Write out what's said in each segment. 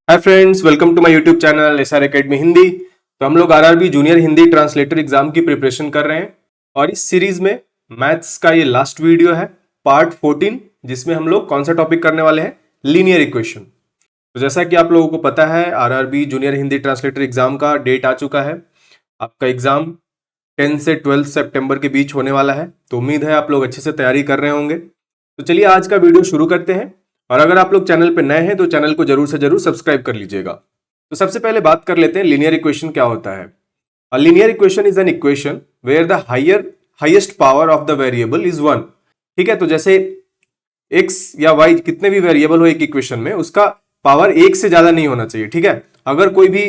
Hi friends, welcome to my YouTube channel SR academy Hindi. तो हम लोग RRB junior Hindi translator exam की preparation कर रहे हैं और इस सीरीज में मैथ्स का ये लास्ट वीडियो है, पार्ट 14, जिसमें हम लोग कौन सा टॉपिक करने वाले हैं, लीनियर इक्वेशन। तो जैसा कि आप लोगों को पता है, RRB junior Hindi translator exam का डेट आ चुका है। आपका एग्जाम 10 से 12 सितंबर के बीच होने वाला है, तो उम्मीद है आप लोग अच्छे से तैयारी कर रहे होंगे। तो चलिए आज का वीडियो शुरू करते हैं। और अगर आप लोग चैनल पर नए हैं तो चैनल को जरूर से जरूर सब्सक्राइब कर लीजिएगा। तो सबसे पहले बात कर लेते हैं लीनियर इक्वेशन क्या होता है। A linear equation is an equation where the highest power of the variable is 1। ठीक है, तो जैसे x या y कितने भी वेरिएबल हो एक इक्वेशन में, उसका पावर 1 से ज्यादा नहीं होना चाहिए। ठीक है, अगर कोई भी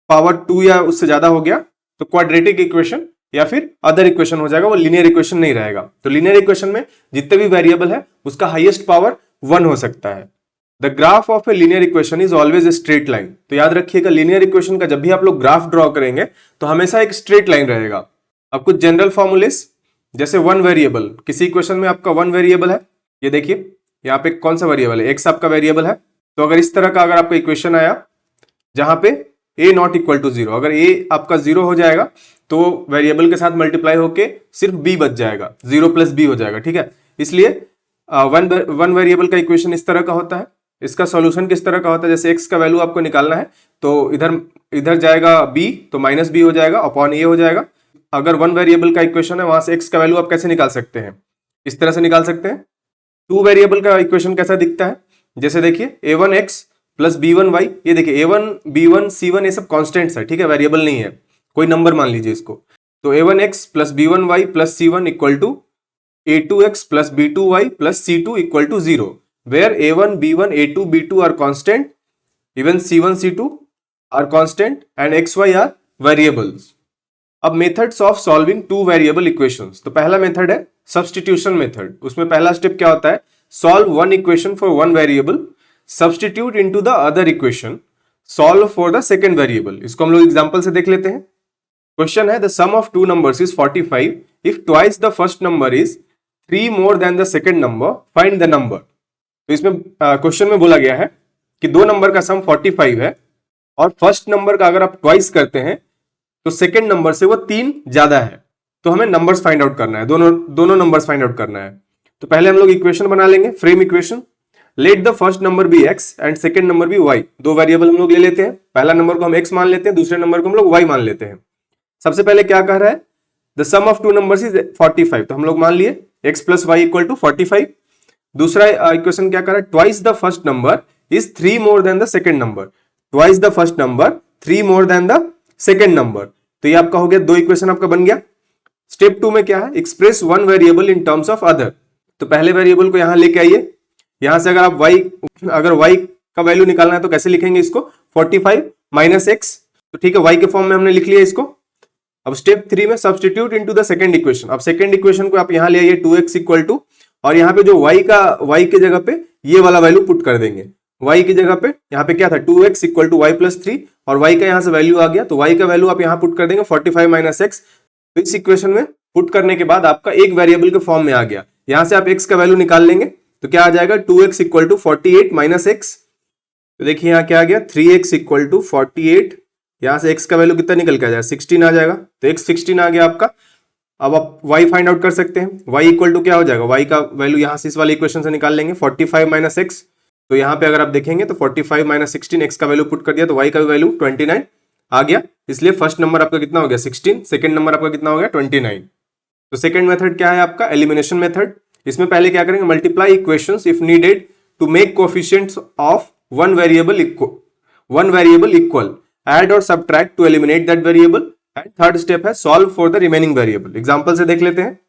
पावर 2 या उससे ज्यादा हो गया तो क्वाड्रेटिक इक्वेशन या फिर अदर इक्वेशन हो जाएगा, वो लीनियर इक्वेशन नहीं रहेगा। तो लीनियर इक्वेशन में जितने भी वेरिएबल है उसका हाईएस्ट पावर 1 हो सकता है। The graph of a linear equation is always a straight line. तो याद रखिएगा, लीनियर इक्वेशन का जब भी आप लोग ग्राफ ड्रॉ करेंगे तो हमेशा एक स्ट्रेट लाइन रहेगा। अब कुछ जनरल फॉर्मूलेस, जैसे वन वेरिएबल, किसी इक्वेशन में आपका वन वेरिएबल है, ये देखिए यहाँ पे कौन सा वेरिएबल है, एक्स आपका वेरिएबल है। तो अगर इस तरह का अगर आपका इक्वेशन आया जहां पे a नॉट इक्वल टू 0, अगर a आपका 0 हो जाएगा तो वेरिएबल के साथ मल्टीप्लाई होके सिर्फ b बच जाएगा, 0 प्लस b हो जाएगा। ठीक है, इसलिए वन वेरिएबल का इक्वेशन इस तरह का होता है। इसका सॉल्यूशन किस तरह का होता है, जैसे x का वैल्यू आपको निकालना है तो इधर जाएगा b, तो माइनस b हो जाएगा, अपॉन a हो जाएगा। अगर वन वेरिएबल का इक्वेशन है, वहां से x का वैल्यू आप कैसे निकाल सकते हैं, इस तरह से निकाल सकते हैं। टू वेरिएबल का इक्वेशन कैसा दिखता है, जैसे देखिए a1x प्लस b1y, ये देखिए a1 b1 c1 ये सब कॉन्स्टेंट्स है। ठीक है, वेरिएबल नहीं है, कोई नंबर मान लीजिए इसको। तो a1x plus b1y plus c1 equal to a2x plus b2y plus c2 equal to 0, where a1 b1 a2 b2 are constant, even c1 c2 are constant and xy are variables. अब methods of solving two variable equations. तो पहला method है substitution method. उसमें पहला step क्या होता है, solve one equation for one variable, substitute into the other equation, solve for the second variable. इसको हम लोग एग्जांपल से देख लेते हैं। क्वेश्चन है, the sum of two numbers is 45 if twice the first number is 3 more than the second number, find the number. तो इसमें क्वेश्चन में बोला गया है कि दो नंबर का सम 45 है और फर्स्ट नंबर का अगर आप ट्वाइस करते हैं तो सेकंड नंबर से वो 3 ज्यादा है। तो हमें नंबर्स फाइंड आउट करना है, दोनों नंबर्स फाइंड आउट करना है। तो पहले हम लोग इक्वेशन बना लेंगे, frame equation. Let the first number be x and second number be y। दो वेरिएबल हम लोग ले लेते हैं, पहला नंबर को हम x मान लेते हैं, दूसरे नंबर को हम लोग y मान लेते हैं। सबसे पहले क्या कह रहा है, the sum of two numbers is 45। तो हम लोग मान लिए x plus y equal to 45। दूसरा इक्वेशन क्या कर रहा है, twice the first number is 3 more than the second number. Twice the first number 3 more than the second number. तो ये आपका हो गया, दो इक्वेशन आपका बन गया। स्टेप 2 में क्या है, express one variable in terms of other. तो पहले वेरिएबल को यहां लेके आइए, यहां से अगर आप अगर y का वैल्यू निकालना है तो कैसे लिखेंगे इसको, 45 माइनस x। तो ठीक है, y के फॉर्म में हमने लिख लिया इसको। अब स्टेप 3 में substitute into the second equation. अब सेकंड इक्वेशन को आप यहां ले आइए, 2x इक्वल टू, और यहाँ पे जो y के जगह पे ये वाला वैल्यू पुट कर देंगे। y की जगह पे यहाँ पे क्या था, 2x equal to y plus 3, और y का यहाँ से वैल्यू आ गया, तो y का वैल्यू आप यहाँ पुट कर देंगे 45 माइनस x। तो इस इक्वेशन में पुट करने के बाद आपका एक वेरिएबल के फॉर्म में आ गया। यहां से आप x का वैल्यू निकाल लेंगे तो क्या आ जाएगा, 2x equal to 48 minus x। तो देखिए यहाँ क्या आ गया, 3x इक्वल टू 48, यहां से x का वैल्यू कितना निकल के आ जाएगा, 16 आ जाएगा। तो x 16 आ गया आपका। अब आप y फाइंड आउट कर सकते हैं, y इक्वल टू क्या हो जाएगा, y का वैल्यू यहां से इस वाले इक्वेशन से निकाल लेंगे, 45 माइनस x। तो यहाँ पे अगर आप देखेंगे तो 45 माइनस 16, x का वैल्यू पुट कर दिया तो y का वैल्यू 29 आ गया। इसलिए फर्स्ट नंबर आपका कितना हो गया, 16, सेकंड नंबर आपका कितना हो गया, 29। तो सेकंड मेथड क्या है आपका, एलिमिनेशन मेथड। इसमें पहले क्या करेंगे, multiply equations if needed to make coefficients of one variable equal, add और subtract to eliminate that variable, and third step है solve for the remaining variable. Example से देख लेते हैं।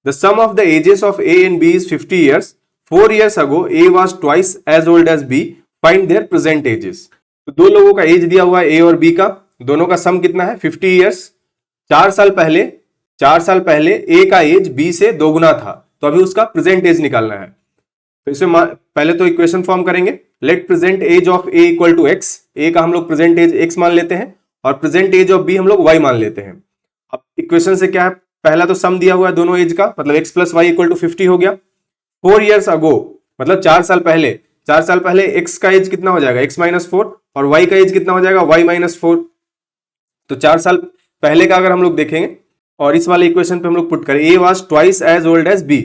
The sum of the ages of a and b is 50 years। 4 years ago a was twice as old as b, find their present ages। तो दो लोगों का as दिया हुआ है a और b का, दोनों का सम कितना है, 50 years। 4 साल पहले a का एज b से दोगुना था, तो अभी उसका प्रेजेंट एज निकालना है। तो इसे पहले तो इक्वेशन फॉर्म करेंगे, let present age of a equal to x। a का हम लोग प्रेजेंट एज x मान लेते हैं और प्रेजेंट एज ऑफ b हम लोग y मान लेते हैं। अब इक्वेशन से क्या है, पहला तो सम दिया हुआ है दोनों एज का, मतलब x plus y equal to 50 हो गया। 4 years ago मतलब 4 साल पहले 4 साल पहले x का एज कितना हो जाएगा, x-4, और y का एज कितना हो जाएगा, y-4। तो 4 साल पहले का अगर हम लोग देखेंगे और इस वाले इक्वेशन पे हम लोग पुट करें, a was twice as old as b,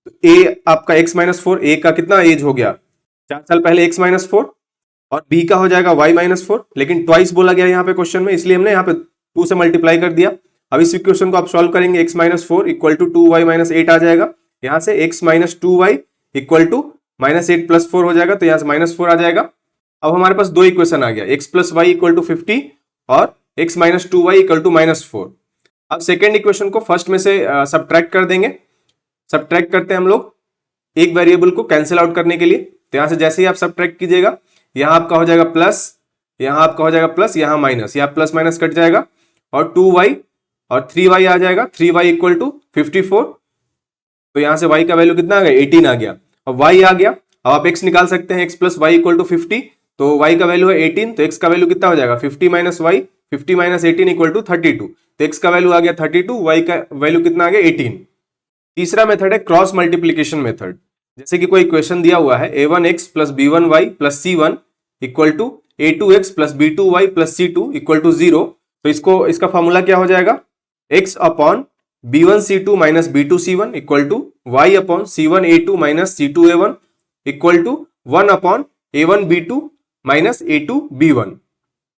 तो a आपका x-4, a का कितना एज हो गया 4 साल पहले x-4, और b का हो जाएगा y-4, लेकिन ट्वाइस बोला गया यहाँ पे क्वेश्चन में, इसलिए हमने यहाँ पे 2 से मल्टीप्लाई कर दिया। अब इस इक्वेशन को आप सॉल्व करेंगे, x-4 इक्वल टू 2y-8 आ जाएगा, यहाँ से x-2y इक्वल टू -8 + 4 हो जाएगा, तो यहाँ से -4 आ जाएगा। अब हमारे पास दो इक्वेशन आ गया, x + y इक्वल टू 50 और x-2y इक्वल टू -4। अब सेकेंड इक्वेशन को फर्स्ट में से सब्ट्रैक्ट कर देंगे। सब्ट्रैक्ट करते हैं हम लोग एक वेरिएबल को कैंसिल आउट करने के लिए, तो यहाँ से जैसे ही आप सब्ट्रैक्ट कीजिएगा, यहाँ आपका हो जाएगा प्लस, यहाँ आपका हो जाएगा प्लस, यहाँ माइनस, यहाँ प्लस माइनस कट जाएगा, और 2y और 3y आ जाएगा, 3y इक्वल टू 54। तो यहाँ से y का वैल्यू कितना आ गया, 18 आ गया। अब y आ गया, अब आप x निकाल सकते हैं, x + y इक्वल टू 50, तो y का वैल्यू है 18, तो x का वैल्यू कितना हो जाएगा, 50 - y, 50 - 18 इक्वल टू 32, तो x का वैल्यू आ गया 32, y का वैल्यू कितना आ गया 18। तीसरा मेथड है क्रॉस मल्टीप्लीकेशन मेथड। जैसे कि कोई इक्वेशन दिया हुआ है, a1x + b1y + c1 equal to a2x + b2y + c2 equal to 0, तो इसका फॉर्मूला क्या हो जाएगा, x upon b1c2 - b2c1 equal to y upon c1a2 - c2a1 equal to 1 upon a1b2 - a2b1।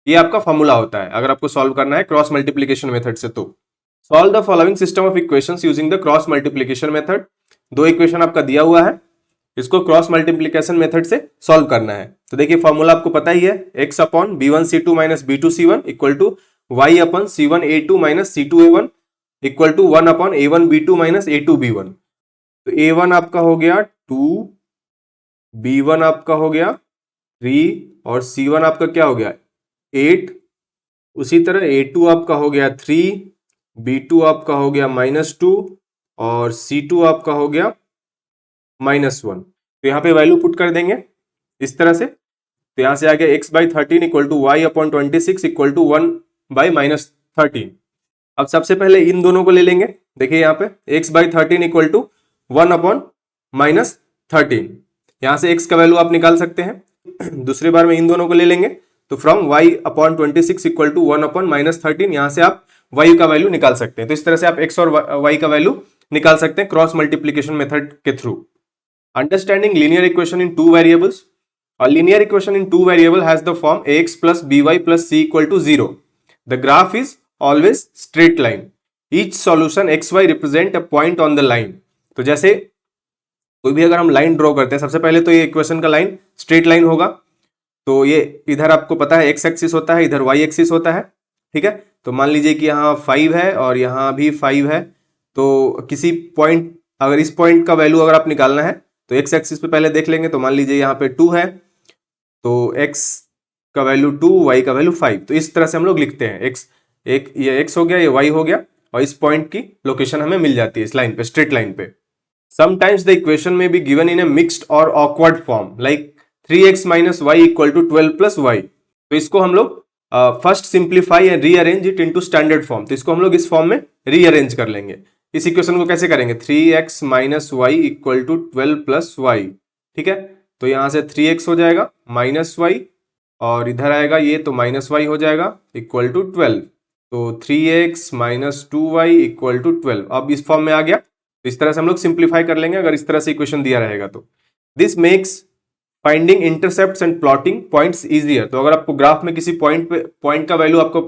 ये आपका फॉर्मूला होता है अगर आपको सॉल्व करना है क्रॉस मल्टीप्लीकेशन मेथड से। तो solve the following system of equations using the cross multiplication method. दो इक्वेशन आपका दिया हुआ है, इसको क्रॉस मल्टीप्लीकेशन मेथड से सॉल्व करना है। तो देखिए फॉर्मूला आपको पता ही है, x upon b1c2 - b2c1 equal to y upon c1a2 - c2a1 equal to 1 upon a1b2 - a2b1। तो a1 आपका हो गया 2, b1 आपका हो गया 3 और c1 आपका क्या हो गया 8। उसी तरह a2 आपका हो गया 3, b2 आपका हो गया -2 और c2 आपका हो गया -1। तो यहाँ पे वैल्यू पुट कर देंगे इस तरह से, तो यहाँ से आ गया x/13 equal to y upon 26 equal to 1/-13। अब सबसे पहले इन दोनों को ले लेंगे। देखिए यहाँ पे x/13 इक्वल टू 1 अपॉन -13, यहाँ से x का वैल्यू आप निकाल सकते हैं। दूसरी बार में इन दोनों को ले लेंगे, तो from y upon 26 equal to 1 upon -13, यहाँ से आप y का वैल्यू निकाल सकते हैं। तो इस तरह से आप x और y का वैल्यू निकाल सकते हैं क्रॉस मल्टीप्लीकेशन मेथड के through. Understanding linear equation in 2 variables. A linear equation in 2 variable has the form ax plus by plus c equal to 0. The graph is always straight line. Each solution xy represent a point on the line. तो जैसे कोई भी अगर हम line draw करते हैं, सबसे पहले तो ये इक्वेशन का लाइन स्ट्रेट लाइन होगा। तो ये इधर आपको पता है x एक्सिस होता है, इधर y एक्सिस होता है, ठीक है। तो मान लीजिए कि यहाँ 5 है और यहाँ भी 5 है, तो किसी पॉइंट, अगर इस पॉइंट का वैल्यू अगर आप निकालना है तो x एक्सिस पे पहले देख लेंगे। तो मान लीजिए यहाँ पे 2 है, तो x का वैल्यू 2, y का वैल्यू 5। तो इस तरह से हम लोग लिखते हैं, x एक ये x हो गया, ये y हो गया, और इस पॉइंट की लोकेशन हमें मिल जाती है इस लाइन पे, स्ट्रेट लाइन पे। समटाइम्स द इक्वेशन में be given in a mixed और awkward form, like 3x - y equal to 12 + y। तो इसको हम लोग first simplify and rearrange it into standard form. तो इसको हम लोग इस फॉर्म में रीअरेंज कर लेंगे। इस इक्वेशन को कैसे करेंगे, 3x - y equal to 12 + y, ठीक है। तो यहां से 3x हो जाएगा -y, और इधर आएगा ये तो -y हो जाएगा इक्वल टू 12। तो 3x - 2y इक्वल टू 12 अब इस फॉर्म में आ गया। तो इस तरह से हम लोग सिंप्लीफाई कर लेंगे अगर इस तरह से इक्वेशन दिया रहेगा तो। This makes finding intercepts and plotting points easier. तो अगर आपको ग्राफ में किसी पॉइंट का वैल्यू आपको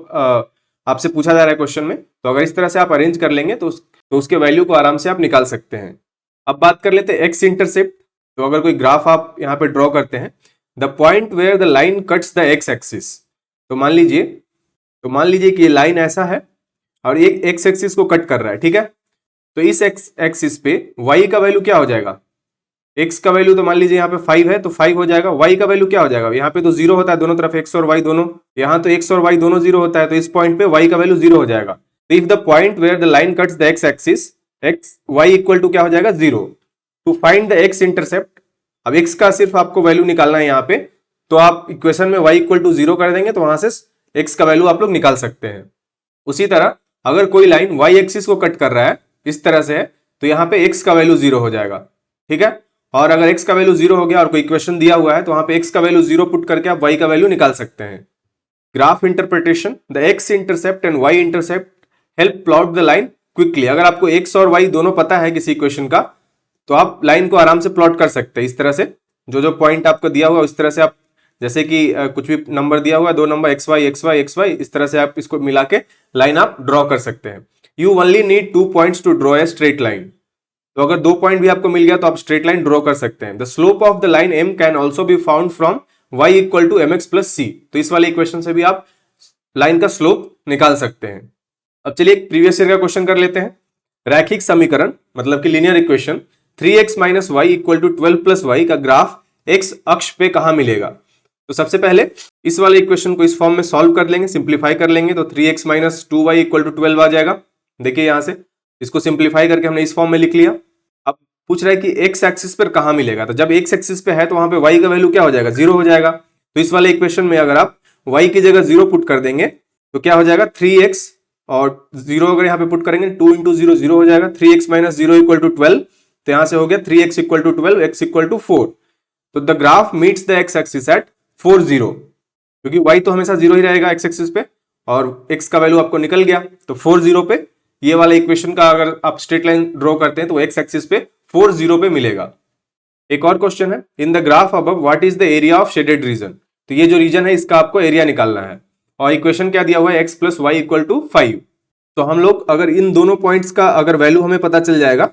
आपसे पूछा जा रहा है क्वेश्चन में, तो अगर इस तरह से आप अरेंज कर लेंगे तो उसके वैल्यू को आराम से आप निकाल सकते हैं। अब बात कर लेते हैं एक्स इंटरसेप्ट। तो अगर कोई ग्राफ आप यहाँ पे ड्रॉ करते हैं, the point where the line cuts the x axis. तो मान लीजिए कि ये लाइन ऐसा है और ये एक्स एक्सिस को कट कर रहा है, ठीक है। तो इस एक्स एक्सिस पे y का वैल्यू क्या हो जाएगा, x का वैल्यू तो मान लीजिए यहाँ पे 5 है तो 5 हो जाएगा। y का वैल्यू क्या हो जाएगा, यहाँ पे तो 0 होता है दोनों तरफ, x और y दोनों, यहाँ तो x और y दोनों 0 होता है, तो इस पॉइंट पे y का वैल्यू 0 हो जाएगा। तो if the point where the line cuts the x axis, y equal to क्या हो जाएगा 0। To find the x intercept, अब x का सिर्फ आपको वैल्यू निकालना है यहाँ पे, तो आप इक्वेशन में y इक्वल टू 0 कर देंगे, तो वहां से x का वैल्यू आप लोग निकाल सकते हैं। उसी तरह अगर कोई लाइन y एक्सिस को कट कर रहा है इस तरह से है, तो यहाँ पे x का वैल्यू 0 हो जाएगा, ठीक है। और अगर x का वैल्यू 0 हो गया और कोई इक्वेशन दिया हुआ है तो वहां पे x का वैल्यू 0 पुट करके आप y का वैल्यू निकाल सकते हैं। Graph interpretation, the x intercept and y intercept help plot the line quickly. अगर आपको x और y दोनों पता है किसी इक्वेशन का तो आप लाइन को आराम से प्लॉट कर सकते हैं। इस तरह से जो जो पॉइंट आपको दिया हुआ उस तरह से आप, जैसे कि कुछ भी नंबर दिया हुआ है, दो नंबर xy xy xy, इस तरह से आप इसको मिला के लाइन आप ड्रॉ कर सकते हैं। You only need 2 points to draw a straight line. तो अगर 2 पॉइंट भी आपको मिल गया तो आप स्ट्रेट लाइन ड्रॉ कर सकते हैं। The slope of the line m can also be found from y equal to mx plus c। तो इस वाले इक्वेशन से भी आप लाइन का स्लोप निकाल सकते हैं। अब चलिए एक प्रीवियस ईयर का क्वेश्चन कर लेते हैं। रैखिक समीकरण मतलब कि linear equation 3x minus y equal to 12 plus y का ग्राफ x अक्ष पे कहां मिलेगा। तो सबसे पहले इस वाले इक्वेशन को इस फॉर्म में सॉल्व कर लेंगे, सिंप्लीफाई कर लेंगे तो 3x minus 2y equal to 12 आ जाएगा। देखिए यहां से इसको सिंप्लीफाई करके हमने इस फॉर्म में लिख लिया। अब पूछ रहा है कि x एक्सिस पर कहां मिलेगा। तो जब x एक्सिस पे है तो वहां पे y का वैल्यू क्या हो जाएगा, 0 हो जाएगा। तो इस वाले इक्वेशन में अगर आप y की जगह 0 पुट कर देंगे तो क्या हो जाएगा, 3x और 0 अगर यहाँ पे पुट करेंगे 2 इंटू 0 0 हो जाएगा। 3x माइनस 0 इक्वल टू 12, तो यहां से हो गया 3x equal to 12, x equal to 4। तो the graph meets the x axis at 4 0, क्योंकि y तो हमेशा 0 ही रहेगा x एक्सिस पे और x का वैल्यू आपको निकल गया। तो 4 0 पे ये वाले इक्वेशन का अगर आप स्ट्रेट लाइन ड्रॉ करते हैं तो x एक्सिस पे 4 0 पे मिलेगा। एक और क्वेश्चन है, in the graph above what is the area of shaded region. तो ये जो रीजन है इसका आपको एरिया निकालना है और इक्वेशन क्या दिया हुआ है, x plus y equal to 5। तो हम लोग अगर इन दोनों पॉइंट्स का अगर वैल्यू हमें पता चल जाएगा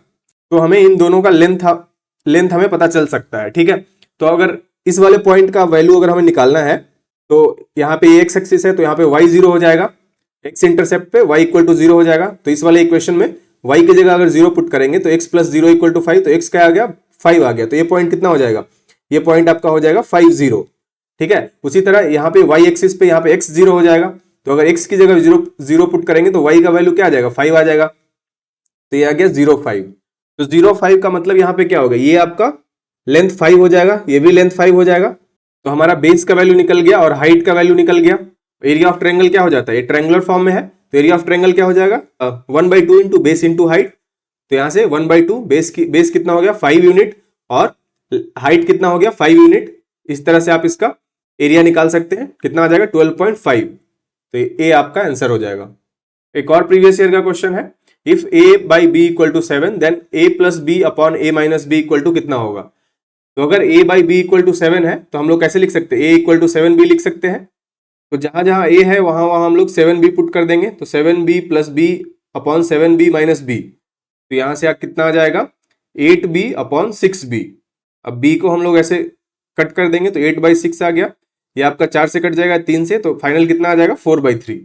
तो हमें इन दोनों का लेंथ हमें पता चल सकता है। ठीक है, तो अगर इस वाले पॉइंट का वैल्यू अगर हमें निकालना है तो यहाँ पे x एक्सिस है तो यहाँ पे y 0 हो जाएगा, x इंटरसेप्ट पे y इक्वल टू 0 हो जाएगा। तो इस वाले इक्वेशन में y की जगह अगर 0 पुट करेंगे तो x प्लस 0 इक्वल टू 5, तो x क्या आ गया, 5 आ गया। तो ये पॉइंट कितना हो जाएगा, ये पॉइंट आपका हो जाएगा 5 0। ठीक है, उसी तरह यहाँ पे y एक्सिस पे यहाँ पे x 0 हो जाएगा। तो अगर x की जगह 0 पुट करेंगे तो y का वैल्यू क्या आ जाएगा, 5 आ जाएगा। तो ये आ गया 0 5। तो 0 5 का मतलब यहाँ पे क्या होगा, ये आपका लेंथ 5 हो जाएगा, ये भी लेंथ 5 हो जाएगा। तो हमारा बेस का वैल्यू निकल गया और हाइट का वैल्यू निकल गया। एरिया ऑफ ट्रायंगल क्या हो जाता है, ये ट्रायंगुलर फॉर्म में है तो एरिया ऑफ ट्रायंगल क्या हो जाएगा, 1/2 इंटू बेस इंटू हाइट। तो यहाँ से 1/2 बेस कितना हो गया 5 यूनिट और हाइट कितना हो गया 5 यूनिट। इस तरह से आप इसका एरिया निकाल सकते हैं, कितना आ जाएगा 12.5। तो ये आपका आंसर हो जाएगा। एक और प्रीवियस ईयर का क्वेश्चन है, if a by b equal to 7 then a plus b upon a minus b equal to कितना होगा। तो अगर a by b equal to 7 है तो हम लोग कैसे लिख सकते हैं, a इक्वल टू 7b लिख सकते हैं। तो जहां जहां a है वहां वहां हम लोग 7b पुट कर देंगे। तो 7b plus b upon 7b minus b, तो यहां से कितना आ जाएगा 8b अपॉन 6b। अब b को हम लोग ऐसे कट कर देंगे तो 8/6 आ गया, ये आपका 4 से कट जाएगा 3 से, तो फाइनल कितना आ जाएगा 4/3।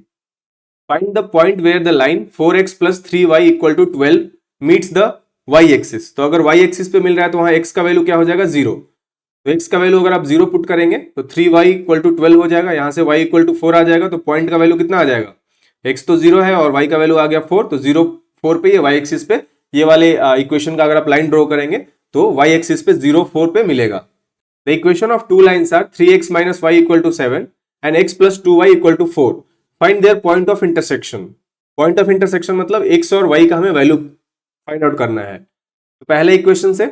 Find the point where the line 4x plus 3y equal to 12 meets the y axis. तो अगर y एक्सिस पे मिल रहा है तो वहां x का वैल्यू क्या हो जाएगा 0। तो x का वैल्यू अगर आप 0 पुट करेंगे तो 3y इक्वल टू 12 हो जाएगा, यहां से y इक्वल टू 4 आ जाएगा। तो पॉइंट का वैल्यू कितना आ जाएगा, x तो 0 है और y का वैल्यू आ गया 4, तो 0 4 पे ये y एक्सिस पे ये वाले इक्वेशन का अगर आप लाइन ड्रॉ करेंगे तो y एक्सिस पे 0 4 पे मिलेगा। The equation of two lines are 3x minus y equal to 7 and x plus 2y equal to 4. Find their point of intersection. Point of intersection मतलब x और y का हमें value find out करना है। तो पहले इक्वेशन से,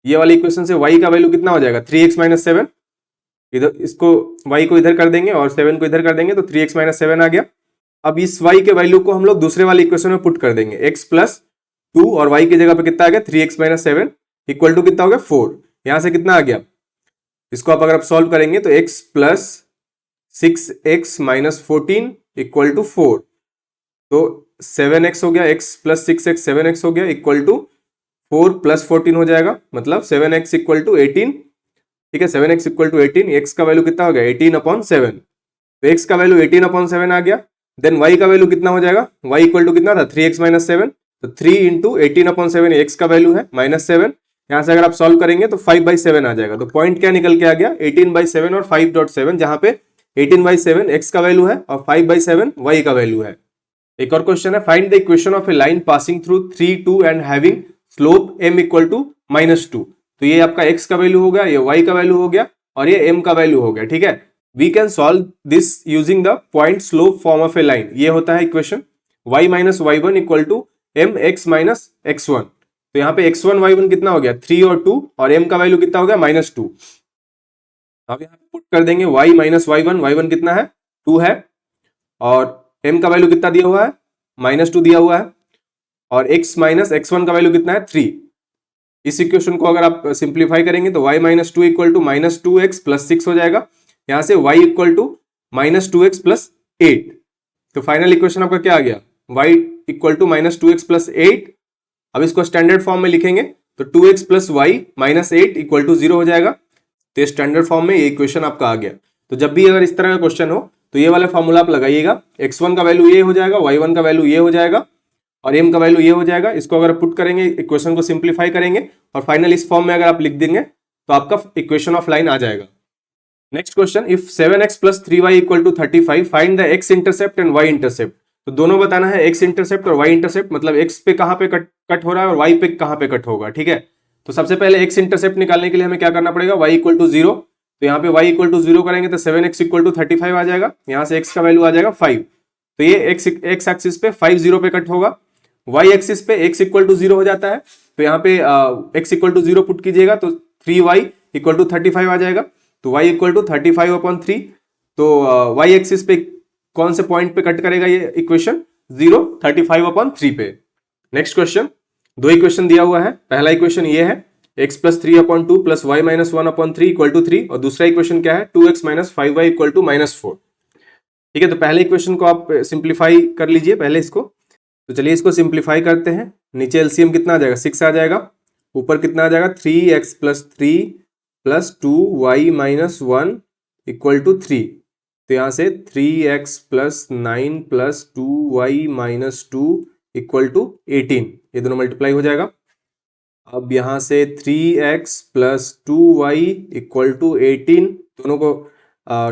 ये वाले इक्वेशन से y का वैल्यू कितना हो जाएगा 3x माइनस 7, इधर इसको y को इधर कर देंगे और 7 को इधर कर देंगे तो 3x माइनस 7 आ गया। अब इस y के वैल्यू को हम लोग दूसरे वाले इक्वेशन में पुट कर देंगे, x प्लस 2 और y की जगह पे कितना आ गया 3x माइनस 7 इक्वल टू कितना हो गया 4। यहां से कितना आ गया, इसको आप अगर आप सॉल्व करेंगे तो x plus 6x minus 14 equal to 4, तो 7x हो गया, x प्लस 6x 7x हो गया इक्वल टू 4 प्लस 14 हो जाएगा, मतलब 7x इक्वल टू 18। ठीक है, 7x इक्वल टू 18, x का वैल्यू कितना हो गया 18/7। तो x का वैल्यू 18/7 आ गया। देन y का वैल्यू कितना हो जाएगा, y इक्वल टू कितना था 3x माइनस 7, तो 3 इंटू 18/7 x का वैल्यू है माइनस 7। यहां से अगर आप सॉल्व करेंगे तो 5/7 आ जाएगा। तो पॉइंट क्या निकल के आ गया 18/7 और 5.7, जहां पे 18/7 x का वैल्यू है और 5/7 y का वैल्यू है। एक और क्वेश्चन है, find the equation of a line passing through 3 2 and having slope m equal to -2। तो ये आपका x का वैल्यू हो गया, ये y का वैल्यू हो गया और ये m का वैल्यू हो गया। ठीक है, we can solve this using the point slope form of a line. ये होता है equation y minus y1 equal to mx minus x1। तो यहाँ पे x1 y1 कितना हो गया 3 और 2, और m का वैल्यू कितना हो गया -2। अब यहाँ पे पुट कर देंगे y माइनस y1, y1 कितना है 2 है, और m का वैल्यू कितना दिया हुआ है -2 दिया हुआ है, और x माइनस x1 का वैल्यू कितना है 3। इस इक्वेशन को अगर आप सिंप्लीफाई करेंगे तो y minus 2 equal to -2x plus 6 हो जाएगा। यहाँ से y equal to -2x plus 8। तो फाइनल इक्वेशन आपका क्या आ गया y equal to -2x plus 8। अब इसको स्टैंडर्ड फॉर्म में लिखेंगे तो 2x plus y minus 8 equal to 0 हो जाएगा। तो स्टैंडर्ड फॉर्म में ये इक्वेशन आपका आ गया। तो जब भी अगर इस तरह का क्वेश्चन हो तो ये वाला फॉर्मूला आप लगाइएगा, x1 का वैल्यू ये हो जाएगा, y1 का वैल्यू ये हो जाएगा, और m का वैल्यू ये हो जाएगा। इसको अगर पुट करेंगे, इक्वेशन को सिंप्लीफाई करेंगे और फाइनल इस फॉर्म में अगर आप लिख देंगे तो आपका इक्वेशन ऑफ लाइन आ जाएगा। Next question, if 7x plus 3y equal to 35 find the x intercept and y intercept. तो दोनों बताना है, x इंटरसेप्ट और y इंटरसेप्ट, मतलब x पे कहां पे कट हो रहा है और y पे कहां पे कट होगा, ठीक है। तो सबसे पहले x इंटरसेप्ट निकालने के लिए हमें क्या करना पड़ेगा, y इक्वल टू 0। तो यहाँ पे y इक्वल टू 0 करेंगे तो 7x इक्वल टू 35 आ जाएगा। यहाँ से x का वैल्यू आ जाएगा 5। तो ये x एक्सिस पे 5 0 पे कट होगा, y एक्सिस पे x इक्वल टू 0 हो जाता है। तो यहाँ पे x इक्वल टू 0 पुट कीजिएगा तो 3y इक्वल टू 35 आ जाएगा। तो y इक्वल टू 35/3। तो y एक्सिस पे कौन से पॉइंट पे कट करेगा ये इक्वेशन, 0 35/3 पे। नेक्स्ट क्वेश्चन, दो इक्वेशन दिया हुआ है। पहला इक्वेशन ये है x plus 3/2 plus y minus 1/3 equal to 3, और दूसरा इक्वेशन क्या है 2x minus 5y equal to -4। ठीक है, तो पहले इक्वेशन को आप सिंप्लीफाई कर लीजिए पहले इसको। तो चलिए इसको सिंप्लीफाई करते हैं। नीचे एलसीएम कितना आ जाएगा 6 आ जाएगा, ऊपर कितना आ जाएगा 3x plus 3 plus 2y minus 1 equal to 3। तो यहाँ से 3x plus 9 plus 2y minus 2 equal to 18, ये दोनों मल्टीप्लाई हो जाएगा। अब यहाँ से 3x plus 2y equal to 18, दोनों को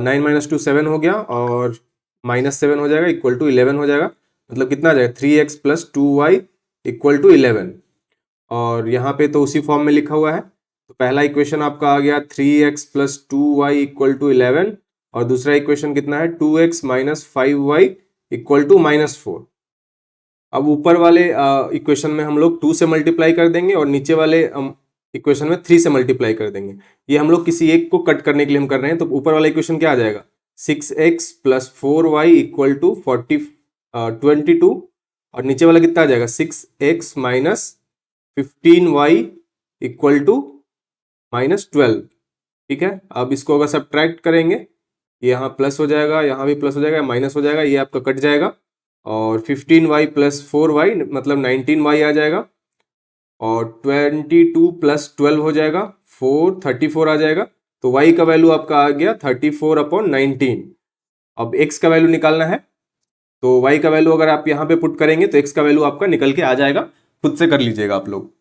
9 माइनस 2 7 हो गया, और -7 हो जाएगा इक्वल टू 11 हो जाएगा। मतलब कितना आ जाएगा 3x plus 2y equal to 11। और यहाँ पे तो उसी फॉर्म में लिखा हुआ है। तो पहला इक्वेशन आपका आ गया 3x plus 2y equal to 11, और दूसरा इक्वेशन कितना है 2x minus 5y equal to -4। अब ऊपर वाले इक्वेशन में हम लोग 2 से मल्टीप्लाई कर देंगे और नीचे वाले इक्वेशन में 3 से मल्टीप्लाई कर देंगे। ये हम लोग किसी एक को कट करने के लिए हम कर रहे हैं। तो ऊपर वाला इक्वेशन क्या आ जाएगा 6x plus 4y equal to 22, और नीचे वाला कितना आ जाएगा 6x minus 15y equal to -12। ठीक है, अब इसको अगर सब्ट्रैक्ट करेंगे, यहाँ प्लस हो जाएगा, यहाँ भी प्लस हो जाएगा, माइनस हो जाएगा, ये आपका कट जाएगा, और 15y प्लस 4y मतलब 19y आ जाएगा, और 22 प्लस 12 हो जाएगा 34 आ जाएगा। तो y का वैल्यू आपका आ गया 34/19। अब x का वैल्यू निकालना है, तो y का वैल्यू अगर आप यहाँ पे पुट करेंगे तो x का वैल्यू आपका निकल के आ जाएगा। खुद से कर लीजिएगा आप लोग।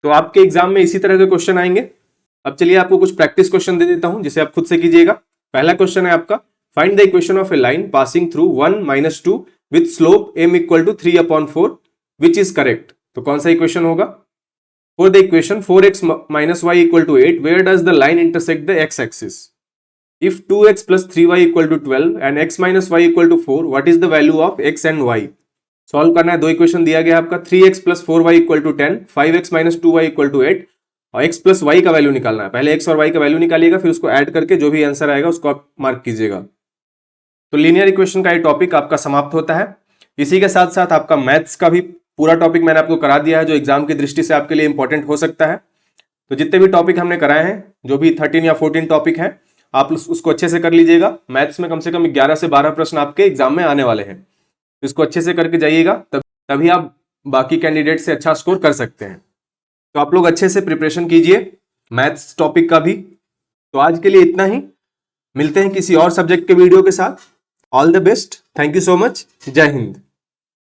तो आपके एग्जाम में इसी तरह के क्वेश्चन आएंगे। अब चलिए आपको कुछ प्रैक्टिस क्वेश्चन दे देता हूं जिसे आप खुद से कीजिएगा। पहला क्वेश्चन है आपका, find the equation of a line passing through 1 - 2 with slope m equal to 3/4 which is correct. तो कौन सा इक्वेशन होगा। For the equation 4x minus y equal to 8 where does the line intersect the x axis. If 2x plus 3y equal to 12 and x minus y equal to 4, what is the value of x and y? Solve करना है। दो equation दिया गया आपका 3x plus 4y equal to 10, 5x minus 2y equal to 8, और x plus y का value निकालना है। पहले x और y का वैल्यू निकालिएगा, फिर उसको ऐड करके जो भी आंसर आएगा उसको आप मार्क कीजिएगा। तो लीनियर इक्वेशन का ये टॉपिक आपका समाप्त होता है। इसी के साथ साथ आपका मैथ्स का भी पूरा टॉपिक मैंने आपको करा दिया है, जो एग्जाम की दृष्टि से आपके लिए इंपॉर्टेंट हो सकता है। तो जितने भी टॉपिक हमने कराए हैं, जो भी 13 या 14 टॉपिक हैं, आप उसको अच्छे से कर लीजिएगा। मैथ्स में कम से कम 11 से 12 प्रश्न आपके एग्जाम में आने वाले हैं। इसको अच्छे से करके जाइएगा, तभी आप बाकी कैंडिडेट से अच्छा स्कोर कर सकते हैं। तो आप लोग अच्छे से प्रिपरेशन कीजिए मैथ्स टॉपिक का भी। तो आज के लिए इतना ही, मिलते हैं किसी और सब्जेक्ट के वीडियो के साथ। All the best, thank you so much, जय हिंद।